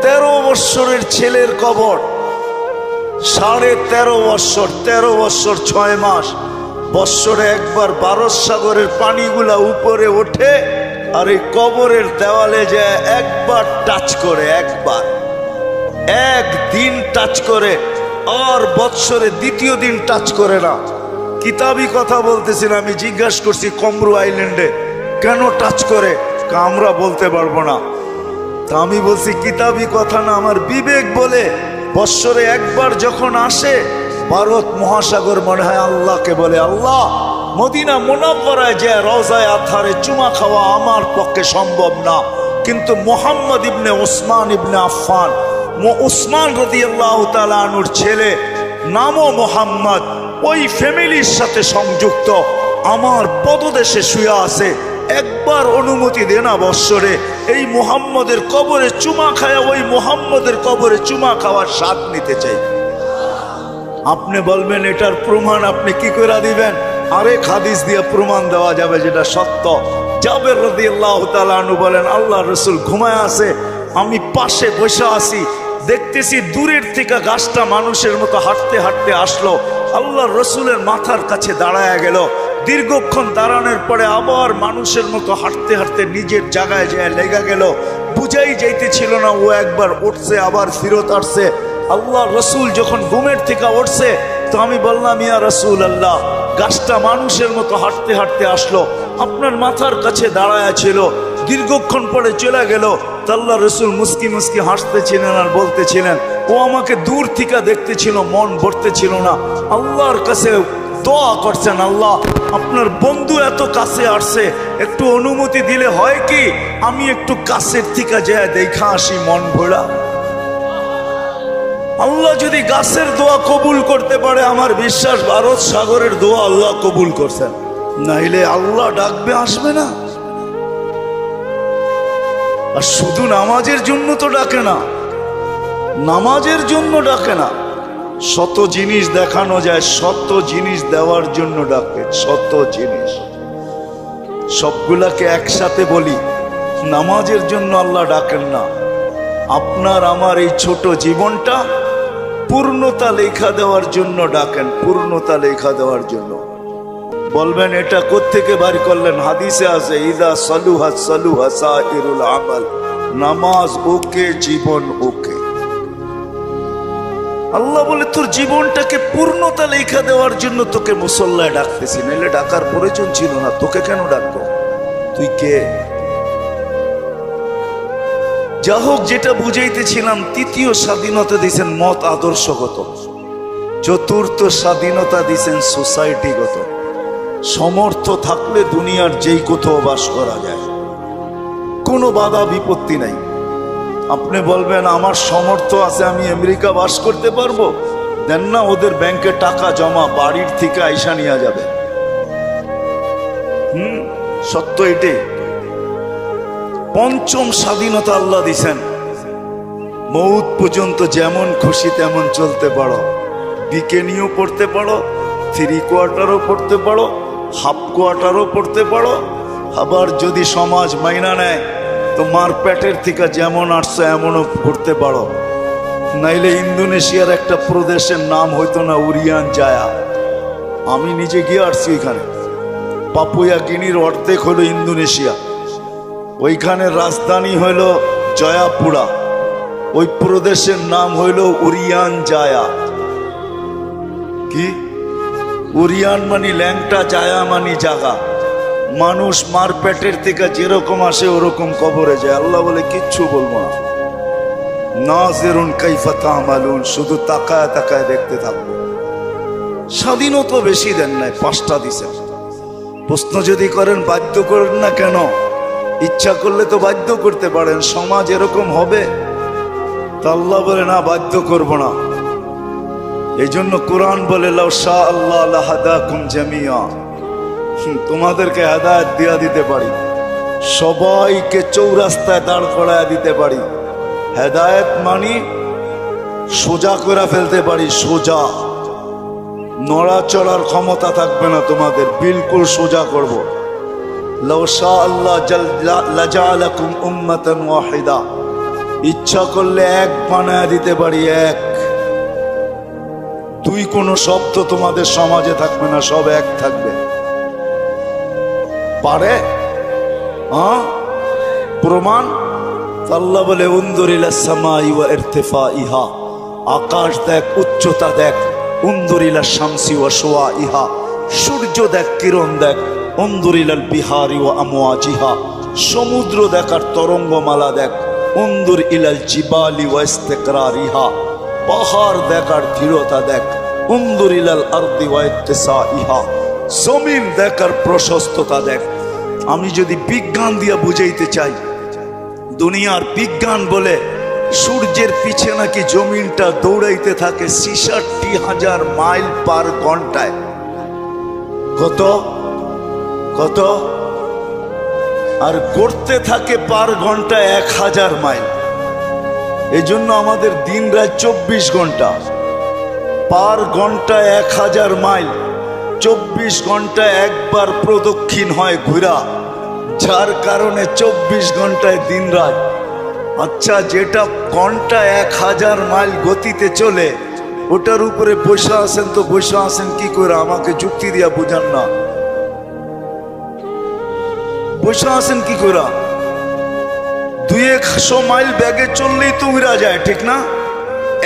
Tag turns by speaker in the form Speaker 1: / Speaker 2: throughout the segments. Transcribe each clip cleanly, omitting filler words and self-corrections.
Speaker 1: 13 বৎসরের ছেলের কবর, 13.5 বৎসর, 13 বৎসর 6 মাস, বৎসরে একবার ভারত সাগরের পানিগুলা উপরে ওঠে আর এই কবরের দেওয়ালে যায় একবার টাচ করে, একদিন টাচ করে, আর বৎসরে দ্বিতীয় দিন টাচ করে না। কিতাবি কথা বলতেছি না, আমি জিজ্ঞাসা করছি কমরু আইল্যান্ডে কেন টাচ করে, আমরা বলতে পারবো না। তা আমি বলছি কিতাবি কথা না, আমার বিবেক বলে বৎসরে একবার যখন আসে ভারত মহাসাগর মনে হয় আল্লাহকে বলে, আল্লাহ মদিনা মুনাওয়ারায় যে রওজায়ে আতহারে চুমা খাওয়া আমার পক্ষে সম্ভব না, কিন্তু মুহাম্মদ ইবনে উসমান ইবনে আফফান, উসমান রাদিয়াল্লাহু তাআলা আনহুর ছেলে, নামও মুহাম্মদ, ওই ফ্যামিলির সাথে সংযুক্ত, আমার পদদেশে শুয়ে আছে, একবার অনুমতি দে না বৎসরে এই মুহাম্মদের কবরে চুমা খায়া ওই মুহাম্মদের কবরে চুমা খাওয়ার স্বাদ নিতে চাই। আপনি বলবেন এটার প্রমাণ আপনি কি করে দিবেন? আরেক হাদিস দিয়ে প্রমাণ দেওয়া যাবে যেটা সত্য। জাবের রাদিয়াল্লাহু তাআলা আনহু বলেন, আল্লাহ রাসূল ঘুমায় আছে, আমি পাশে বসে আছি, দেখতেছি দূরের থেকে গাছটা মানুষের মতো হাঁটতে হাঁটতে আসলো, আল্লাহ রসুলের মাথার কাছে দাঁড়ায় গেল, দীর্ঘক্ষণ দাঁড়ানোর পরে আবার মানুষের মতো হাঁটতে হাঁটতে নিজের জায়গায় যায় লেগে গেল, বুঝাই যাইতেছিল না ও একবার উঠছে আবার ফিরত আসছে। আল্লাহ রসুল যখন ঘুমের থেকে উঠছে তো আমি বললাম, ইয়া রাসূল আল্লাহ, গাছটা মানুষের মতো হাঁটতে হাঁটতে আসলো, আপনার মাথার কাছে দাঁড়ায় ছিল, দীর্ঘক্ষণ পরে চলে গেল। আল্লাহ রসুল মুস্কি মুস্কি হাসতেছিলেন আর বলতেছিলেন, ও আমাকে দূর থেকে দেখতেছিল, মন ভরতেছিল না, আল্লাহর কাছে দোয়া করছেন, আল্লাহ আপনার বন্ধু এত কাছে আসছে, একটু অনুমতি দিলে হয় কি আমি একটু কাছের থেকে যায় দেখা আসি মন ভরা। আল্লাহ যদি গাছের দোয়া কবুল করতে পারে, আমার বিশ্বাস ভারত সাগরের দোয়া আল্লাহ কবুল করছেন, নাইলে আল্লাহ ডাকবে আসবে না। আর শুধু নামাজের জন্য তো ডাকে না, নামাজের জন্য ডাকে না, শত জিনিস দেখানো যায়, শত জিনিস দেওয়ার জন্য ডাকে, শত জিনিস। সবগুলাকে একসাথে বলি, নামাজের জন্য আল্লাহ ডাকেন না, আপনার আমার এই ছোট জীবনটা পূর্ণতা লেখা দেওয়ার জন্য ডাকেন, পূর্ণতা লেখা দেওয়ার জন্য। বলবেন এটা কোত্থেকে বার করলেন? হাদিসে আছে, ইদা সালুহা সালুহা সাইরুল আমাল, নামাজ ওকে, জীবন ওকে। আল্লাহ বলে তোর জীবনটাকে পূর্ণতা লেখা দেওয়ার জন্য তোকে মুসল্লায় ডাকতেছি, নাহলে ডাকার প্রয়োজন ছিল না, তোকে কেন ডাকবো? তুই কে? যা হোক, যেটা বুঝাইতেছিলাম, তৃতীয় স্বাধীনতা দিয়েছেন মত আদর্শগত, চতুর্থ স্বাধীনতা দিয়েছেন সোসাইটিগত। সমর্থ থাকলে দুনিয়ার যেই কোথাও বাস করা যায়, কোনো বাধা বিপত্তি নাই। আপনি বলবেন আমার সমর্থ আছে, আমি আমেরিকা বাস করতে পারবো, দেন না, ওদের ব্যাংকে টাকা জমা, বাড়ির থেকে আইসা নিয়ে যাবে। সত্য এটাই। পঞ্চম স্বাধীনতা আল্লাহ দিছেন, মৌত পর্যন্ত যেমন খুশি তেমন চলতে পারো, বিকেনিও পড়তে পারো, 3 কোয়ার্টারও পড়তে পারো, হাফ কোয়ার্টারও পড়তে পারো, আবার যদি সমাজ মাইনা নেয় তো মার পেটের থেকে যেমন আসছে এমনও করতে পারো। নাইলে ইন্দোনেশিয়ার একটা প্রদেশের নাম হইতো না উরিয়ান জায়া, আমি নিজে গিয়ে আসছি ওইখানে, পাপুয়া গিনির অর্ধেক হলো ইন্দোনেশিয়া, ওইখানে রাজধানী হইল জয়াপুরা, ওই প্রদেশের নাম হইল উরিয়ান জায়া। কি উরিয়ান মানি ল্যাংটা, জায়া মানি জাগা। মানুষ মার পেটের থেকে যেরকম আসে ওরকম কবরে যায়। আল্লাহ বলে কিচ্ছু বলবো না, নাজিরুন কাইফা তা'মালুন, শুধু তাকায় তাকায় দেখতে থাকবো। স্বাধীনতা বেশি দেন নাই, 5টা দিছেন। প্রশ্ন যদি করেন বাধ্য করেন না কেন, ইচ্ছা করলে তো বাধ্য করতে পারেন, সমাজ এরকম হবে। তা আল্লাহ বলে না, বাধ্য করব না। এই জন্য কোরআন বলে, লাউ শাআ আল্লাহ লাহাদাকুম জামিয়া, তোমাদেরকে হেদায়েত দিয়া দিতে পারি, সবাইকে চৌরাস্তায় দাঁড় করায় দিতে পারি। হেদায়েত মানি সোজা করে ফেলতে পারি, সোজা, নড়াচড়ার ক্ষমতা থাকবে না তোমাদের, বিলকুল সোজা করব। লাউ শাআ আল্লাহ লাজালাকুম উম্মাতান ওয়াহিদা, ইচ্ছা করলে এক বানায় দিতে পারি, এক। দুই কোনো শব্দ তোমাদের সমাজে থাকবে না, সব এক থাকবে। পারে? হ্যাঁ, প্রমাণ? আল্লাহ বলে উনদুরিলা সামাই ওয়া ইরতিফাইহা, আকাশ দেখ, উচ্চতা দেখ। উনদুরিলা শামসি ওয়া শুআইহা, সূর্য দেখ, কিরণ দেখ। উনদুরিলাল বিহারি ওয়া আমওয়াজিহা, সমুদ্র দেখ আর তরঙ্গমালা দেখ। উনদুর ইলাল জিবালি ওয়া ইস্তিকরারিহা, পাহাড় দেখ আর দৃঢ়তা দেখ। উনদুর ইলাল আরদি ওয়া ইত্তিসাইহা, জমিন দেখ আর প্রশস্ততা দেখ। আমি যদি বিজ্ঞান দিয়া বুঝাইতে চাই, দুনিয়ার বিজ্ঞান বলে সূর্যের পিছে নাকি জমিনটা দৌড়াইতে থাকে ৬৬,০০০ মাইল পার ঘন্টায়। কত কত? আর গড়তে থাকে পার ঘন্টায় ১,০০০ মাইল। এই জন্য আমাদের দিন রাত ২৪ ঘন্টা, পার ঘন্টায় ১,০০০ মাইল। ২৪ ঘন্টায় একবার প্রদক্ষিণ হয় ঘুরা, যার কারণে ২৪ ঘন্টায় দিন রাত। আচ্ছা, যেটা ঘন্টা ১,০০০ মাইল গতিতে চলে, ওটার উপরে বসে আছেন, তো বসে আছেন কি করে? আমাকে যুক্তি দিয়া বুঝান না, বসে আছেন কি করে? ২০০ মাইল ব্যাগে চললেই তো উড়া যায়, ঠিক না?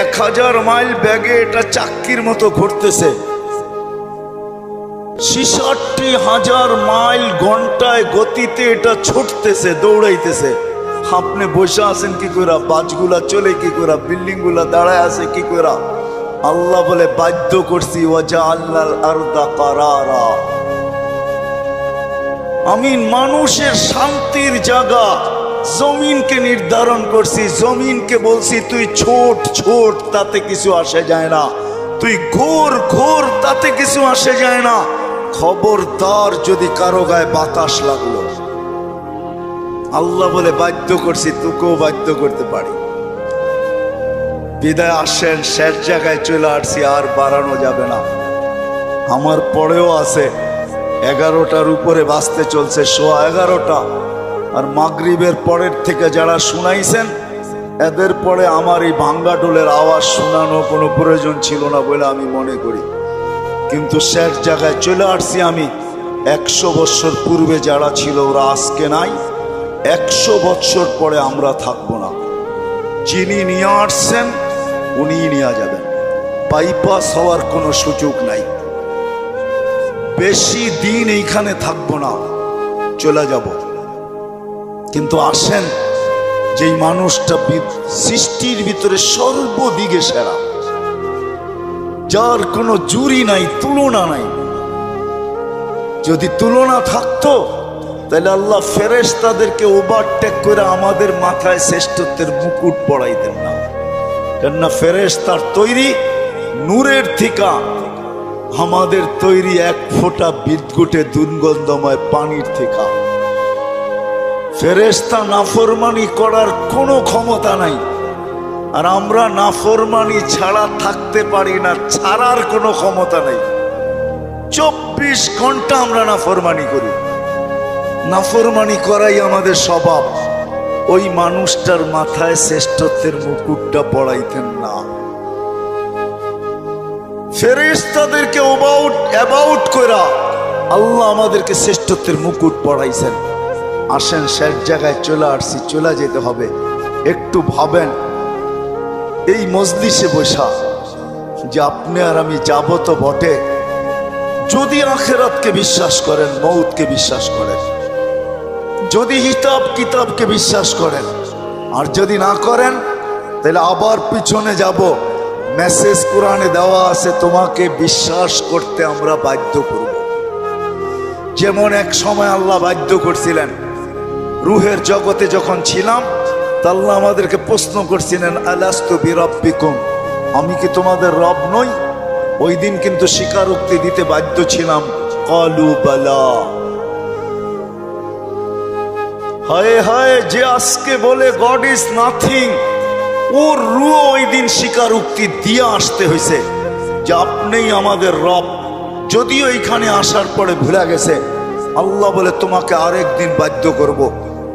Speaker 1: ১,০০০ মাইল ব্যাগে এটা চাক্কির মতো ঘুরতেছে। ৬৬,০০০ মাইল ঘন্টায় গতিতে এটা ছুটতেছে, দৌড়াইতেছে। আপনি বসে আছেন কি করে? বাসগুলা চলে কি করে? বিল্ডিং গুলা দাঁড়ায় আছে কি করে? আল্লাহ বলে বাধ্য করছি, ওয়াজআলনাল আরদা কারারা, আমি মানুষের শান্তির জায়গা জমিনকে নির্ধারণ করছি। জমিনকে বলছি তুই ছোট ছোট, তাতে কিছু আসে যায় না। তুই ঘোর ঘোর, তাতে কিছু আসে যায় না। খবরদার যদি কারো গায়ে বাতাস লাগলো, আল্লাহ বলে বাধ্য করছি, তোকেও বাধ্য করতে পারি। বিদায় আসেন, শেষ জায়গায় চলে আসছি, আর বাড়ানো যাবে না। আমার পরেও আছে 11টার উপরে বাজতে চলছে, 11:15। আর মাগরিবের পরের থেকে যারা শুনাইছেন, এদের পরে আমার এই ভাঙ্গা ডোলের আওয়াজ শোনানো কোনো প্রয়োজন ছিল না বলে আমি মনে করি। কিন্তু শেষ জায়গায় চলে আসছি আমি। 100 বছর পূর্বে যারা ছিল ওরা আজকে নাই, 100 বছর পরে আমরা থাকবো না। যিনি নিয়ে আসছেন উনিই নিয়ে যাবেন, বাইপাস হওয়ার কোনো সুযোগ নাই। বেশি দিন এইখানে থাকবো না, চলে যাব। কিন্তু আসেন, যেই মানুষটা সৃষ্টির ভিতরে সর্বদিকে সেরা, যার কোনো জুরি নাই, তুলনা নাই। যদি তুলনা থাকতো তাহলে আল্লাহ ফেরেশতাদেরকে ওভারটেক করে আমাদের মাথায় শ্রেষ্ঠত্বের মুকুট পড়াইতেন না। কেননা ফেরেশতার তৈরি নূরের থিকা, আমাদের তৈরি এক ফোঁটা বিদ্যুটে দুর্গন্ধময় পানির থিকা। ফেরেশতা নাফরমানি করার কোনো ক্ষমতা নাই, আর আমরা নাফরমানি ছাড়া থাকতে পারি না, ছাড়ার কোনো ক্ষমতা নেই। 24 ঘন্টা আমরা নাফরমানি করি, নাফরমানি করাই আমাদের স্বভাব। ওই মানুষটার মাথায় শ্রেষ্ঠত্বের মুকুটটা পড়াইতেন না। ফেরেশতাদেরকে অ্যাবাউট করা আল্লাহ আমাদেরকে শ্রেষ্ঠত্বের মুকুট পড়াইছেন। আসেন, শেষ জায়গায় চলে আসছি, চলে যেতে হবে। একটু ভাবেন, এই মজলিসে বসা যে আপনি আর আমি যাব তো বটে, যদি আখিরাতকে বিশ্বাস করেন, মউতকে বিশ্বাস করেন, যদি হিসাব কিতাবকে বিশ্বাস করেন, আর যদি না করেন তাহলে আবার পিছনে যাব। মেসেজ কোরআনে দেওয়া আছে, তোমাকে বিশ্বাস করতে আমরা বাধ্য করব। যেমন এক সময় আল্লাহ বাধ্য করছিলেন, রুহের জগতে যখন ছিলাম, আল্লাহ আমাদেরকে প্রশ্ন করছিলেন, আলাস্তু বিরাব্বিকুম, আমি কি তোমাদের রব নই? ওই দিন কিন্তু স্বীকারোক্তি দিতে বাধ্য ছিলাম, ক্বালু বালা। হায় হায়, যে আজকে বলে গড ইজ নাথিং, ওর রুহ ওই দিন স্বীকারোক্তি দিয়ে আসতে হয়েছে যে আপনিই আমাদের রব। যদিও এখানে আসার পরে ভুলে গেছে, আল্লাহ বলে তোমাকে আরেকদিন বাধ্য করব।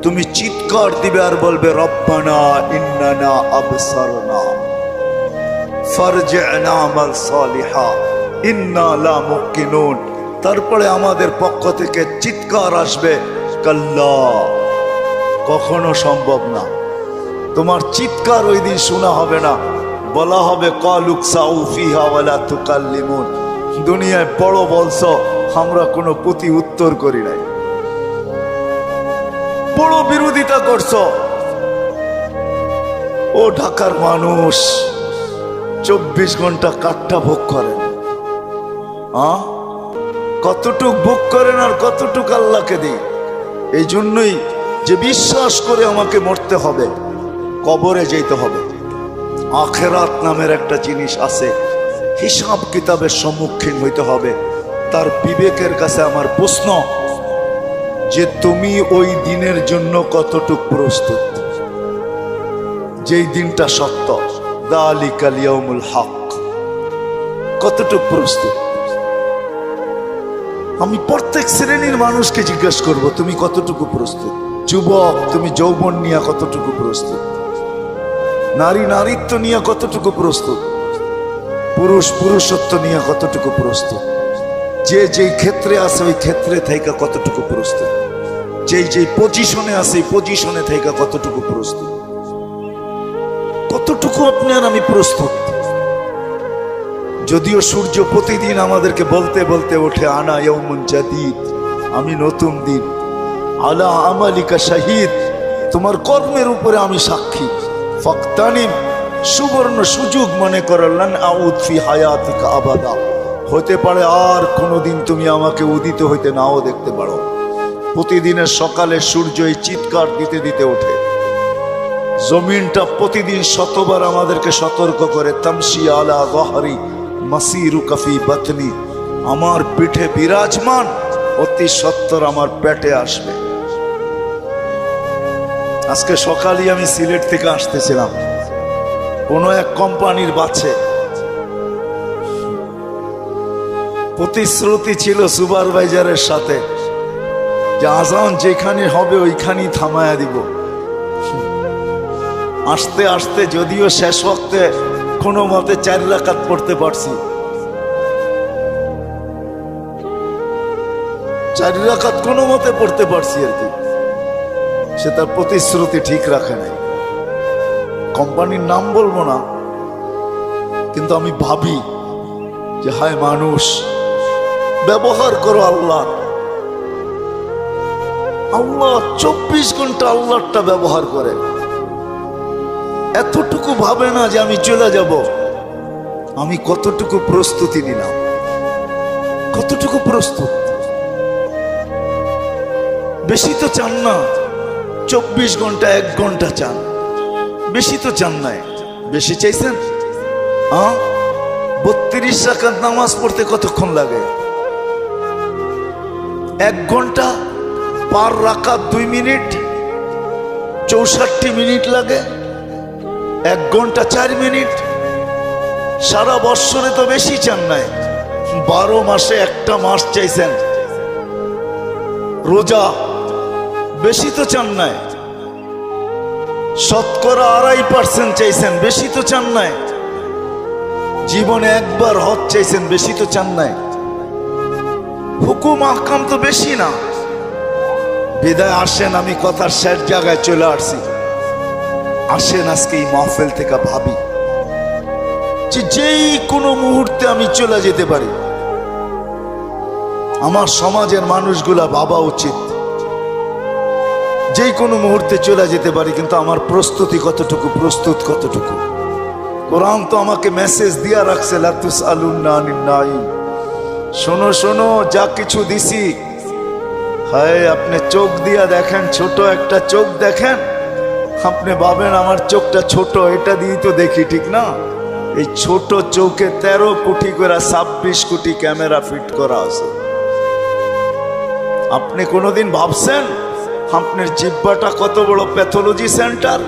Speaker 1: তুমি চিৎকার দিবে আর বলবে রব্বানা ইন্নানা আবসারনা ফারজি'না আমাল সালিহা ইন্না লা মুকিনুন। তারপরে আমাদের পক্ষ থেকে চিৎকার আসবে, কাল্লা, কখনো সম্ভব না। তোমার চিৎকার ওই দিন শোনা হবে না, বলা হবে কালুকসাউ ফিহা ওয়ালা তুকাল্লিমুন। দুনিয়ায় বড় বলছো, আমরা কোনো প্রতি উত্তর করি নাই, বড় বিরোধিতা করছো। ও ঢাকার মানুষ 24 ঘন্টা কাঠটা ভোগ করেন, কতটুক ভোগ করেন আর কতটুক আল্লাহকে দিই। এই জন্যই যে বিশ্বাস করে আমাকে মরতে হবে, কবরে যেতে হবে। আখেরাত নামের একটা জিনিস আছে, হিসাব কিতাবের সম্মুখীন হইতে হবে। তার বিবেকের কাছে আমার প্রশ্ন যে তুমি ওই দিনের জন্য কতটুক প্রস্তুত, যেই দিনটা সত্য, যালিকাল ইয়াউমুল হক, কতটুক প্রস্তুত? আমি প্রত্যেক শ্রেণীর মানুষকে জিজ্ঞেস করব, তুমি কতটুকু প্রস্তুত? যুবক, তুমি যৌবন নিয়ে কতটুকু প্রস্তুত? নারী নারীত্ব নিয়ে কতটুকু প্রস্তুত? পুরুষ পুরুষত্ব নিয়ে কতটুকু প্রস্তুত? যে যেই ক্ষেত্রে আছে ওই ক্ষেত্রে থেকে কতটুকু প্রস্তুত? যেই যেই পজিশনে আছে এই পজিশনে থেকে কতটুকু প্রস্তুত? কতটুকু আপনি আর আমি প্রস্তুত? যদিও সূর্য প্রতিদিন আমাদেরকে বলতে বলতে ওঠে, আনা ইয়াউমুন জাদীদ, আমি নতুন দিন, আলা আমালিকা শাহিদ, তোমার কর্মের উপরে আমি সাক্ষী। ফাকতানিম, সুবর্ণ সুযোগ মনে করলেন, আউদ ফি হায়াতিকা আবাদা, হতে পারে আর কোনোদিন তুমি আমাকে উদিত হইতে নাও দেখতে পারো। প্রতিদিনের সকালে সূর্য এই চিৎকার দিতে দিতে ওঠে। জমিনটা প্রতিদিন শতবার আমাদেরকে সতর্ক করে, তামশি আলা গহরি মাসিরুকা ফি বাতনি, আমার পিঠে বিরাজমান, অতি সত্বর আমার পেটে আসবে। আজকে সকালে আমি সিলেট থেকে আসতেছিলাম, কোন এক কোম্পানির বাসে প্রতিশ্রুতি ছিল সুপারভাইজারের সাথে যে আজান যেখানে হবে ওইখানেই থামায়া দিব। আসতে আসতে যদিও শেষ ওয়াক্তে কোনো মতে 4 রাকাত পড়তে পারছি, 4 রাকাত কোনো মতে পড়তে পারছি আর কি। সে তার প্রতিশ্রুতি ঠিক রাখে নাই। কোম্পানির নাম বলবো না, কিন্তু আমি ভাবি যে হায় মানুষ, ব্যবহার করো আল্লাহ। আল্লাহ 24 ঘন্টা আল্লাহটা ব্যবহার করে, এতটুকু ভাবে না যে আমি চলে যাব। আমি কতটুকু প্রস্তুতি নিলাম, কতটুকু প্রস্তুত? বেশি তো চান না, 24 ঘন্টা 1 ঘন্টা চান, বেশি তো চান নাই। বেশি চাইছেন? 32 রাকাত নামাজ পড়তে কতক্ষণ লাগে? 1 ঘন্টা, পার রাকাত 2 মিনিট, 64 মিনিট লাগে। 1 ঘন্টা 4 মিনিট। সারা বৎসরে তো বেশি চান নাই, 12 মাসে একটা মাস চাইছেন। রোজা বেশি তো চান নাই, শতকরা 2.5% চাইছেন, বেশি তো চান নাই। জীবনে একবার হজ চাইছেন, বেশি তো চান নাই। হুকুম আহকাম তো বেশি না। বিদায় আসেন, আমি কথার শেষ জায়গায় চলে আসছি। আসেন আজকে এই মাহফিল থেকে ভাবি যে যেই কোনো মুহূর্তে আমি চলে যেতে পারি। আমার সমাজের মানুষগুলা ভাবা উচিত, যেই কোনো মুহূর্তে চলে যেতে পারি, কিন্তু আমার প্রস্তুতি কতটুকু, প্রস্তুত কতটুকু? কোরআন তো আমাকে মেসেজ দিয়া রাখছে, লা তুসআলুন্না আনিন নাঈম। শোনো শোনো, যা কিছু দিছি, হায় আপনি চোখ দিয়া দেখেন, ছোট একটা চোখ দেখেন, আপনি ভাবেন আমার চোখটা ছোট, এটা দিয়ে তো দেখি, ঠিক না? এই ছোট চোখে 13 কোটি করে 26 কোটি ক্যামেরা ফিট করা আছে। আপনি কোনোদিন ভাবছেন আপনার জিহ্বাটা কত বড় প্যাথোলজি সেন্টার?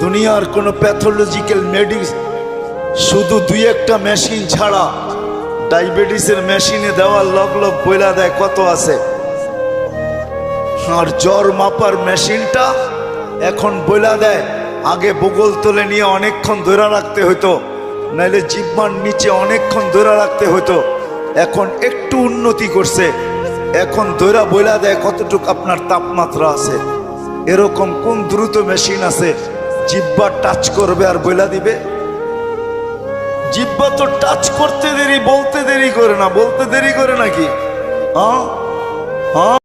Speaker 1: দুনিয়ার কোনো প্যাথোলজিক্যাল মেডিসিন শুধু 2-1টা মেশিন ছাড়া, ডায়াবেটিসের মেশিনে দেওয়ার লগ লগ বইলা দেয় কত আছে। আর জ্বর মাপার মেশিনটা এখন বইলা দেয়। আগে বগল তলে নিয়ে অনেকক্ষণ ধরে রাখতে হতো, নাইলে জিহ্বার নিচে অনেকক্ষণ ধরে রাখতে হতো। এখন একটু উন্নতি করছে, এখন ধরা বইলা দেয় কতটুকু আপনার তাপমাত্রা আছে। এরকম কোন দ্রুত মেশিন আছে জিহ্বা টাচ করবে আর বইলা দিবে? জিহ্বা তো টাচ করতে দেরি, বলতে দেরি করে না। বলতে দেরি করে নাকি? হ্যাঁ হ্যাঁ।